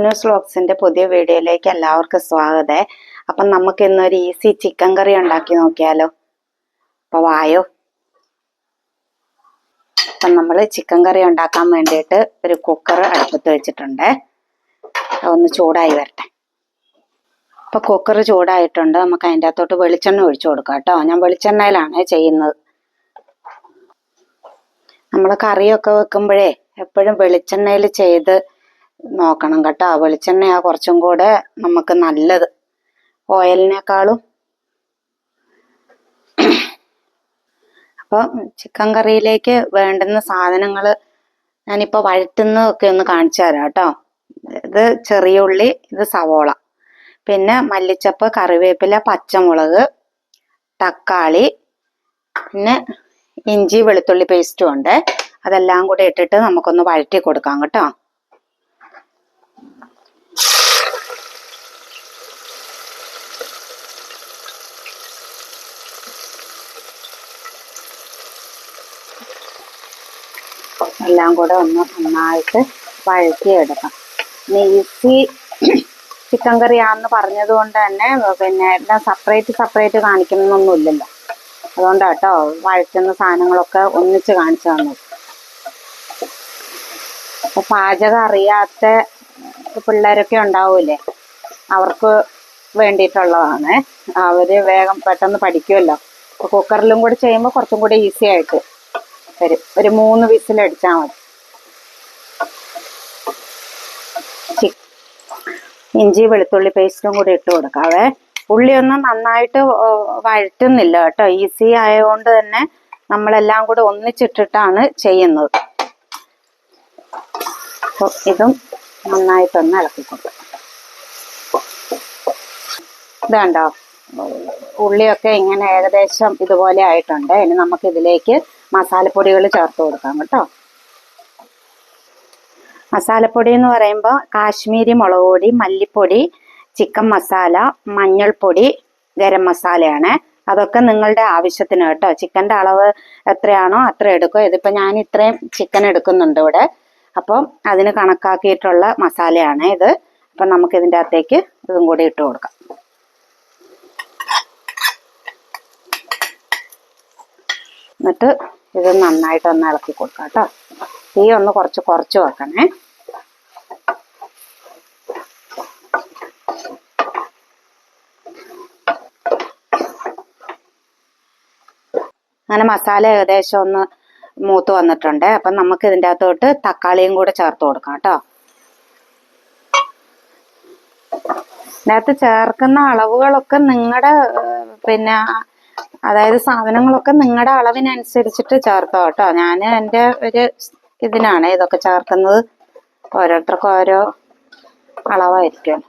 പൊന്നൂസ് വ്ലോഗ്സിന്റെ പുതിയ വീഡിയോയിലേക്ക് എല്ലാവർക്കും സ്വാഗതം. അപ്പം നമുക്ക് ഇന്നൊരു ഈസി ചിക്കൻ കറി ഉണ്ടാക്കി നോക്കിയാലോ. അപ്പൊ വായോ. അപ്പം നമ്മൾ ചിക്കൻ കറി ഉണ്ടാക്കാൻ വേണ്ടിയിട്ട് ഒരു കുക്കർ അടുപ്പത്ത് വെച്ചിട്ടുണ്ട്. ഒന്ന് ചൂടായി വരട്ടെ. അപ്പൊ കുക്കർ ചൂടായിട്ടുണ്ട്. നമുക്ക് അതിൻ്റെ അകത്തോട്ട് വെളിച്ചെണ്ണ ഒഴിച്ചു കൊടുക്കാം കേട്ടോ. ഞാൻ വെളിച്ചെണ്ണയിലാണ് ചെയ്യുന്നത്. നമ്മൾ കറിയൊക്കെ വെക്കുമ്പോഴേ എപ്പോഴും വെളിച്ചെണ്ണയിൽ ചെയ്ത് നോക്കണം കേട്ടോ. വെളിച്ചെണ്ണയാ കുറച്ചും കൂടെ നമുക്ക് നല്ലത് ഓയിലിനേക്കാളും. അപ്പം ചിക്കൻ കറിയിലേക്ക് വേണ്ടുന്ന സാധനങ്ങൾ ഞാനിപ്പോൾ വഴറ്റുന്നതൊക്കെ ഒന്ന് കാണിച്ചു തരാം കേട്ടോ. ഇത് ചെറിയ ഉള്ളി, ഇത് സവോള, പിന്നെ മല്ലിച്ചപ്പ്, കറിവേപ്പില, പച്ചമുളക്, തക്കാളി, പിന്നെ ഇഞ്ചി വെളുത്തുള്ളി പേസ്റ്റും ഉണ്ട്. അതെല്ലാം കൂടെ ഇട്ടിട്ട് നമുക്കൊന്ന് വഴറ്റി കൊടുക്കാം കേട്ടോ. എല്ലാം കൂടെ ഒന്ന് നന്നായിട്ട് വഴറ്റിയെടുക്കാം. ഈസി ചിക്കൻ കറിയാണെന്ന് പറഞ്ഞത് കൊണ്ട് തന്നെ പിന്നെ എല്ലാം സെപ്പറേറ്റ് കാണിക്കണമെന്നൊന്നുമില്ലല്ലോ. അതുകൊണ്ടാട്ടോ വഴറ്റുന്ന സാധനങ്ങളൊക്കെ ഒന്നിച്ച് കാണിച്ചു തന്നത്. അപ്പൊ പാചകം അറിയാത്ത പിള്ളേരൊക്കെ ഉണ്ടാവൂലേ, അവർക്ക് വേണ്ടിയിട്ടുള്ളതാണ്. അവര് വേഗം പെട്ടെന്ന് പഠിക്കുമല്ലോ. അപ്പൊ കുക്കറിലും കൂടി ചെയ്യുമ്പോൾ കുറച്ചും കൂടി ഈസി ആയിട്ട് വരും. ഒരു 3 വിസിലടിച്ചാൽ മതി. ഇഞ്ചി വെളുത്തുള്ളി പേസ്റ്റും കൂടി ഇട്ട് കൊടുക്കാവേ. ഉള്ളിയൊന്നും നന്നായിട്ട് വഴറ്റുന്നില്ല കേട്ടോ. ഈസി ആയതുകൊണ്ട് തന്നെ നമ്മളെല്ലാം കൂടെ ഒന്നിച്ചിട്ടിട്ടാണ് ചെയ്യുന്നത്. അപ്പോൾ ഇതും നന്നായിട്ടൊന്ന് ഇളക്കി കൊടുക്കാം. ഇതുണ്ടോ, ഉള്ളിയൊക്കെ ഇങ്ങനെ ഏകദേശം ഇതുപോലെ ആയിട്ടുണ്ട്. ഇനി നമുക്ക് ഇതിലേക്ക് മസാലപ്പൊടികൾ ചേർത്ത് കൊടുക്കാം കേട്ടോ. മസാലപ്പൊടി എന്ന് പറയുമ്പോൾ കാശ്മീരി മുളക് പൊടി, മല്ലിപ്പൊടി, ചിക്കൻ മസാല, മഞ്ഞൾപ്പൊടി, ഗരം മസാലയാണ്. അതൊക്കെ നിങ്ങളുടെ ആവശ്യത്തിന് കേട്ടോ. ചിക്കൻ്റെ അളവ് എത്രയാണോ അത്ര എടുക്കുക. ഇതിപ്പോൾ ഞാൻ ഇത്രയും ചിക്കൻ എടുക്കുന്നുണ്ട് ഇവിടെ. അപ്പം അതിന് കണക്കാക്കിയിട്ടുള്ള മസാലയാണ് ഇത്. അപ്പം നമുക്ക് ഇതിൻ്റെ അകത്തേക്ക് ഇതും കൂടി ഇട്ട് കൊടുക്കാം. എന്നിട്ട് ഇത് നന്നായിട്ടൊന്ന് ഇളക്കി കൊടുക്കാം കേട്ടോ. തീ ഒന്ന് കുറച്ച് വെക്കണേ. അങ്ങനെ മസാല ഏകദേശം ഒന്ന് മൂത്ത് വന്നിട്ടുണ്ട്. അപ്പം നമുക്ക് ഇതിൻ്റെ അകത്തോട്ട് തക്കാളിയും കൂടെ ചേർത്ത് കൊടുക്കാം കേട്ടോ. ഇതിനകത്ത് ചേർക്കുന്ന അളവുകളൊക്കെ നിങ്ങളുടെ പിന്നെ അതായത് സാധനങ്ങളൊക്കെ നിങ്ങളുടെ അളവിനനുസരിച്ചിട്ട് ചേർത്തോ കേട്ടോ. ഞാൻ എൻ്റെ ഒരു ഇതിനാണ് ഇതൊക്കെ ചേർക്കുന്നത്. ഓരോരുത്തർക്കും ഓരോ അളവായിരിക്കും.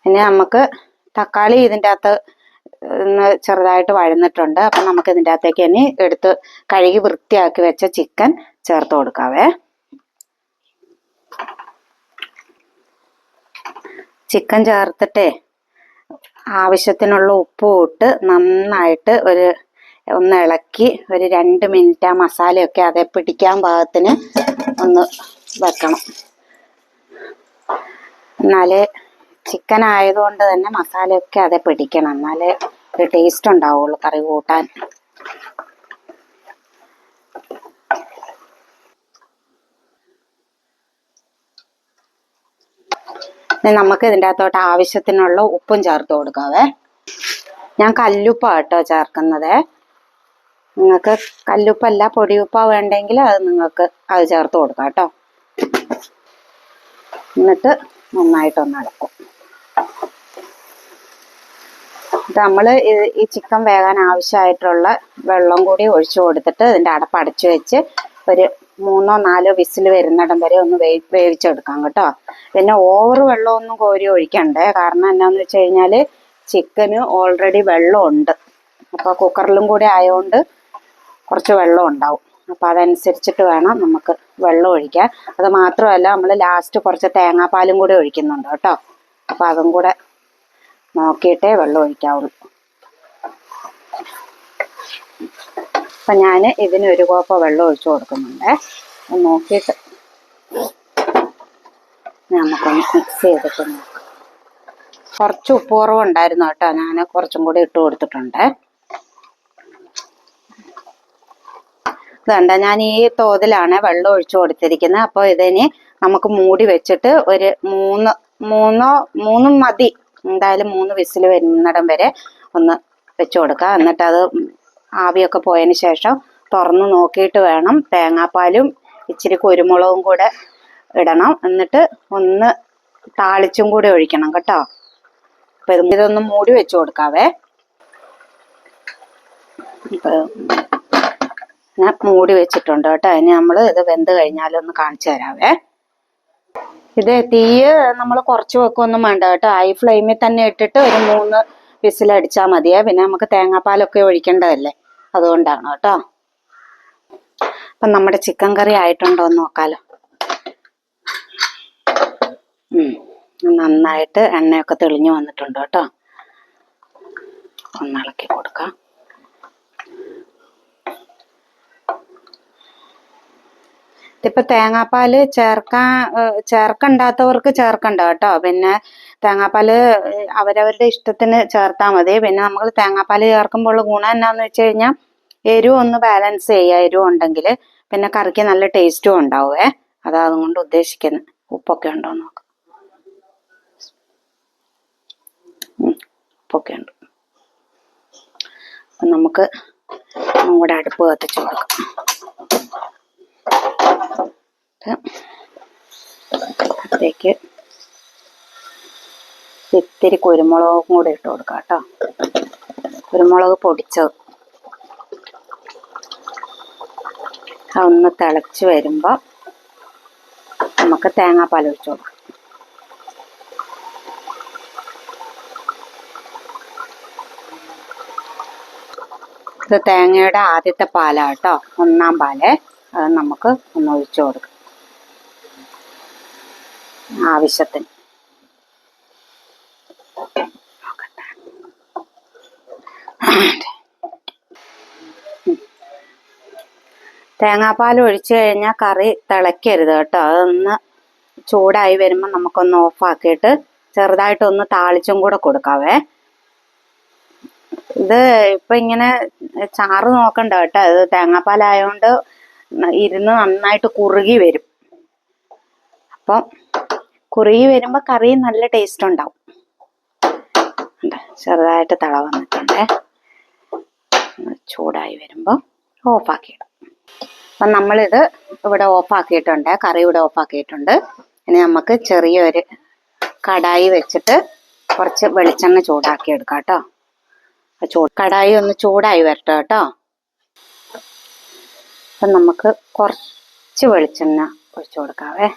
ഇനി നമുക്ക് തക്കാളി ഇതിൻ്റെ അകത്ത് ഒന്ന് ചെറുതായിട്ട് വഴന്നിട്ടുണ്ട്. അപ്പം നമുക്ക് ഇതിൻ്റെ അകത്തേക്ക് ഇനി എടുത്ത് കഴുകി വൃത്തിയാക്കി വെച്ച ചിക്കൻ ചേർത്ത് കൊടുക്കാവേ. ചിക്കൻ ചേർത്തിട്ടേ ആവശ്യത്തിനുള്ള ഉപ്പ് ഇട്ട് നന്നായിട്ട് ഒന്ന് ഇളക്കി ഒരു 2 മിനിറ്റ് ആ മസാലയൊക്കെ അതേ പിടിക്കാൻ പാകത്തിന് ഒന്ന് വെക്കണം. എന്നാലേ ചിക്കൻ ആയതുകൊണ്ട് തന്നെ മസാലയൊക്കെ അതേ പിടിക്കണം. എന്നാലേ ഒരു ടേസ്റ്റ് ഉണ്ടാവുള്ളൂ കറി കൂട്ടാൻ. നമുക്ക് ഇതിൻ്റെ അകത്തോട്ട് ആവശ്യത്തിനുള്ള ഉപ്പും ചേർത്ത് കൊടുക്കാവേ. ഞാൻ കല്ലുപ്പാണ് കേട്ടോ ചേർക്കുന്നത്. നിങ്ങൾക്ക് കല്ലുപ്പല്ല പൊടിയുപ്പ വേണ്ടെങ്കിൽ അത് നിങ്ങൾക്ക് അത് ചേർത്ത് കൊടുക്കാം കേട്ടോ. എന്നിട്ട് നന്നായിട്ടൊന്ന് ഇളക്കും. നമ്മൾ ഈ ചിക്കൻ വേകാൻ ആവശ്യമായിട്ടുള്ള വെള്ളം കൂടി ഒഴിച്ചു കൊടുത്തിട്ട് ഇതിൻ്റെ അടപ്പ് അടച്ചു വെച്ച് ഒരു 3-4 വിസിൽ വരുന്നിടം വരെ ഒന്ന് വേവിച്ചെടുക്കാം കേട്ടോ. പിന്നെ ഓവർ വെള്ളമൊന്നും കോരി ഒഴിക്കണ്ടേ. കാരണം എന്താണെന്ന് വെച്ച് കഴിഞ്ഞാൽ ചിക്കന് ഓൾറെഡി വെള്ളമുണ്ട്. അപ്പോൾ കുക്കറിലും കൂടി ആയതുകൊണ്ട് കുറച്ച് വെള്ളം ഉണ്ടാവും. അപ്പോൾ അതനുസരിച്ചിട്ട് വേണം നമുക്ക് വെള്ളം ഒഴിക്കാൻ. അത് മാത്രമല്ല നമ്മൾ ലാസ്റ്റ് കുറച്ച് തേങ്ങാപ്പാലും കൂടി ഒഴിക്കുന്നുണ്ട് കേട്ടോ. അപ്പോൾ അതും കൂടെ നോക്കിയിട്ടേ വെള്ളം ഒഴിക്കാവുള്ളൂ. അപ്പം ഞാൻ ഇതിന് 1 കോപ്പ വെള്ളം ഒഴിച്ചു കൊടുക്കുന്നുണ്ട്. നോക്കിയിട്ട് നമുക്കൊന്ന് മിക്സ് ചെയ്തിട്ട് നോക്കാം. കുറച്ച് ഉപ്പ് കുറവുണ്ടായിരുന്നു കേട്ടോ, ഞാൻ കുറച്ചും കൂടി ഇട്ട് കൊടുത്തിട്ടുണ്ട്. ഇതുണ്ട, ഞാൻ ഈ തോതിലാണ് വെള്ളം ഒഴിച്ചു കൊടുത്തിരിക്കുന്നത്. അപ്പോൾ ഇതിന് നമുക്ക് മൂടി വെച്ചിട്ട് ഒരു മൂന്നും മതി, എന്തായാലും 3 വിസിൽ വരുന്നിടം വരെ ഒന്ന് വെച്ചു കൊടുക്കുക. എന്നിട്ട് അത് ആവിയൊക്കെ പോയതിന് ശേഷം തുറന്ന് നോക്കിയിട്ട് വേണം തേങ്ങാപ്പാലും ഇച്ചിരി കുരുമുളകും കൂടെ ഇടണം. എന്നിട്ട് ഒന്ന് താളിച്ചും കൂടി ഒഴിക്കണം കേട്ടോ. അപ്പൊ ഇതൊന്ന് മൂടി വെച്ചു കൊടുക്കാവേ. ഞാൻ മൂടി വെച്ചിട്ടുണ്ട് കേട്ടോ. ഇനി നമ്മൾ ഇത് വെന്ത് കഴിഞ്ഞാലൊന്ന് കാണിച്ചു തരാവേ. ഇത് തീയ് നമ്മൾ കുറച്ച് വെക്കൊന്നും വേണ്ട കേട്ടോ. ഹൈ ഫ്ലെയിമിൽ തന്നെ ഇട്ടിട്ട് ഒരു 3 വിസിലടിച്ചാൽ മതിയേ. പിന്നെ നമുക്ക് തേങ്ങാപ്പാലൊക്കെ ഒഴിക്കേണ്ടതല്ലേ, അതുകൊണ്ടാണ് കേട്ടോ. അപ്പം നമ്മുടെ ചിക്കൻ കറി ആയിട്ടുണ്ടോ എന്ന് നോക്കാലോ. നന്നായിട്ട് എണ്ണയൊക്കെ തെളിഞ്ഞു വന്നിട്ടുണ്ട് കേട്ടോ. ഒന്ന് ഇളക്കി കൊടുക്കാം. ഇതിപ്പോ തേങ്ങാപ്പാല് ചേർക്കണ്ടാത്തവർക്ക് ചേർക്കണ്ട കേട്ടോ. പിന്നെ തേങ്ങാപ്പാല് അവരവരുടെ ഇഷ്ടത്തിന് ചേർത്താൽ മതി. പിന്നെ നമ്മൾ തേങ്ങാപ്പാല് ചേർക്കുമ്പോൾ ഗുണം എന്നാന്ന് വെച്ച് കഴിഞ്ഞാൽ എരിവ് ഒന്ന് ബാലൻസ് ചെയ്യുക. എരിവ് ഉണ്ടെങ്കിൽ പിന്നെ കറിക്ക് നല്ല ടേസ്റ്റും ഉണ്ടാവുമേ. അതാ അതുകൊണ്ട് ഉദ്ദേശിക്കുന്നത്. ഉപ്പൊക്കെ ഉണ്ടോ നോക്കാം. ഉപ്പൊക്കെ ഉണ്ട്. അപ്പം നമുക്ക് നമ്മുടെ അടുപ്പ് കത്തിച്ചു കൊടുക്കാം. അതിലേക്ക് ഇത്തിരി കുരുമുളകും കൂടെ ഇട്ട് കൊടുക്കാം കേട്ടോ. കുരുമുളക് പൊടിച്ചത് ഒന്ന് തിളച്ച് വരുമ്പോൾ നമുക്ക് തേങ്ങാപ്പാൽ ഒഴിച്ചു കൊടുക്കാം. ഇത് തേങ്ങയുടെ ആദ്യത്തെ പാലാണ് കേട്ടോ, 1ാം പാല്. അത് നമുക്ക് ഒന്ന് ഒഴിച്ചു കൊടുക്കാം ആവശ്യത്തിന്. തേങ്ങാപ്പാൽ ഒഴിച്ചു കഴിഞ്ഞാൽ കറി തിളയ്ക്കരുത് കേട്ടോ. അതൊന്ന് ചൂടായി വരുമ്പോൾ നമുക്കൊന്ന് ഓഫാക്കിയിട്ട് ചെറുതായിട്ടൊന്ന് താളിച്ചും കൂടെ കൊടുക്കാവേ. ഇത് ഇപ്പം ഇങ്ങനെ ചാറ് നോക്കണ്ട കേട്ടോ. ഇത് തേങ്ങാപ്പാലായതുകൊണ്ട് ഇരുന്ന് നന്നായിട്ട് കുറുകി വരും. അപ്പം കുറുകി വരുമ്പോൾ കറി നല്ല ടേസ്റ്റ് ഉണ്ടാവും. ചെറുതായിട്ട് തള വന്നിട്ടുണ്ട്. ചൂടായി വരുമ്പോൾ ഓഫാക്കിയിടും. അപ്പം നമ്മളിത് ഇവിടെ ഓഫാക്കിയിട്ടുണ്ട്, കറി ഇവിടെ ഓഫാക്കിയിട്ടുണ്ട്. ഇനി നമുക്ക് ചെറിയൊരു കടായി വെച്ചിട്ട് കുറച്ച് വെളിച്ചെണ്ണ ചൂടാക്കി എടുക്കാം കേട്ടോ. കടായി ഒന്ന് ചൂടായി വരട്ടെ കേട്ടോ. അപ്പം നമുക്ക് കുറച്ച് വെളിച്ചെണ്ണ ഒഴിച്ചു കൊടുക്കാവേ.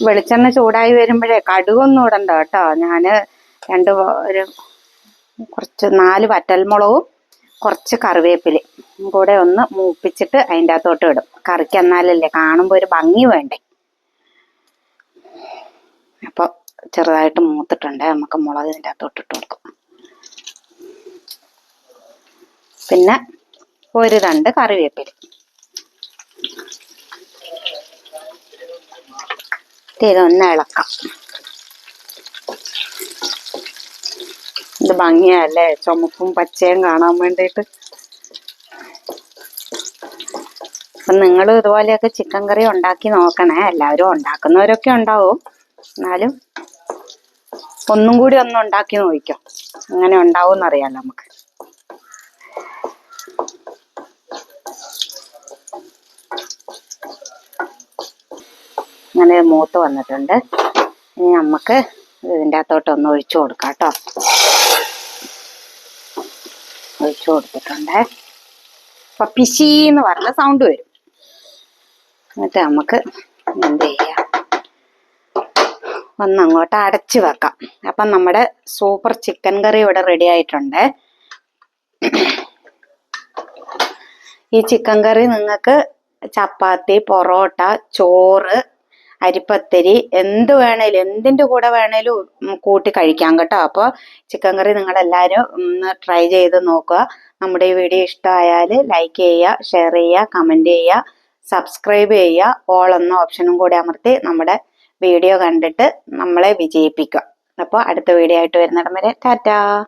വെളിച്ചെണ്ണ ചൂടായി വരുമ്പോഴേ കടുകൊന്നും ഇടണ്ട കേട്ടോ. ഞാൻ കുറച്ച് 4 വറ്റൽമുളകും കുറച്ച് കറിവേപ്പിലയും കൂടെ ഒന്ന് മൂപ്പിച്ചിട്ട് അതിൻ്റെ അകത്തോട്ട് ഇടും. കറിക്ക് എന്നാലല്ലേ കാണുമ്പോൾ ഒരു ഭംഗി വേണ്ടേ. അപ്പോൾ ചെറുതായിട്ട് മൂത്തിട്ടുണ്ട്. നമുക്ക് മുളക് ഇതിൻ്റെ അകത്തോട്ട് ഇട്ട് കൊടുക്കും. പിന്നെ ഒരു 2 കറിവേപ്പില. ഇതൊന്ന് ഇളക്കാം. ഇത് ഭംഗിയല്ലേ, ചുമപ്പും പച്ചയും കാണാൻ വേണ്ടിയിട്ട്. അപ്പം നിങ്ങൾ ഇതുപോലെയൊക്കെ ചിക്കൻ കറി ഉണ്ടാക്കി നോക്കണേ. എല്ലാവരും ഉണ്ടാക്കുന്നവരൊക്കെ ഉണ്ടാവും, എന്നാലും ഒന്നും കൂടി ഒന്ന് ഉണ്ടാക്കി നോക്കിക്കോ. അങ്ങനെ ഉണ്ടാവും എന്നറിയാലോ നമുക്ക്. അങ്ങനെ മൂത്ത് വന്നിട്ടുണ്ട്. ഇനി നമുക്ക് ഇതിൻ്റെ അകത്തോട്ട് ഒന്ന് ഒഴിച്ചു കൊടുക്കാം കേട്ടോ. ഒഴിച്ചു കൊടുത്തിട്ടുണ്ട്. അപ്പം പിശീന്ന് പറഞ്ഞ സൗണ്ട് വരും. എന്നിട്ട് നമുക്ക് എന്ത് ചെയ്യാം, ഒന്നങ്ങോട്ട് അടച്ചു വെക്കാം. അപ്പം നമ്മുടെ സൂപ്പർ ചിക്കൻ കറി ഇവിടെ റെഡി ആയിട്ടുണ്ട്. ഈ ചിക്കൻ കറി നിങ്ങൾക്ക് ചപ്പാത്തി, പൊറോട്ട, ചോറ് അരിപ്പത്തിരി എന്ത് വേണേലും എന്തിൻ്റെ കൂടെ വേണേലും കൂട്ടി കഴിക്കാം കേട്ടോ. അപ്പോൾ ചിക്കൻ കറി നിങ്ങളെല്ലാവരും ഒന്ന് ട്രൈ ചെയ്ത് നോക്കുക. നമ്മുടെ ഈ വീഡിയോ ഇഷ്ടമായാൽ ലൈക്ക് ചെയ്യുക, ഷെയർ ചെയ്യുക, കമൻറ്റ് ചെയ്യുക, സബ്സ്ക്രൈബ് ചെയ്യുക. ഓൾ എന്ന ഓപ്ഷനും കൂടി അമർത്തി നമ്മുടെ വീഡിയോ കണ്ടിട്ട് നമ്മളെ വിജയിപ്പിക്കുക. അപ്പോൾ അടുത്ത വീഡിയോ ആയിട്ട് വരുന്നിടം വരെ ടാറ്റാ.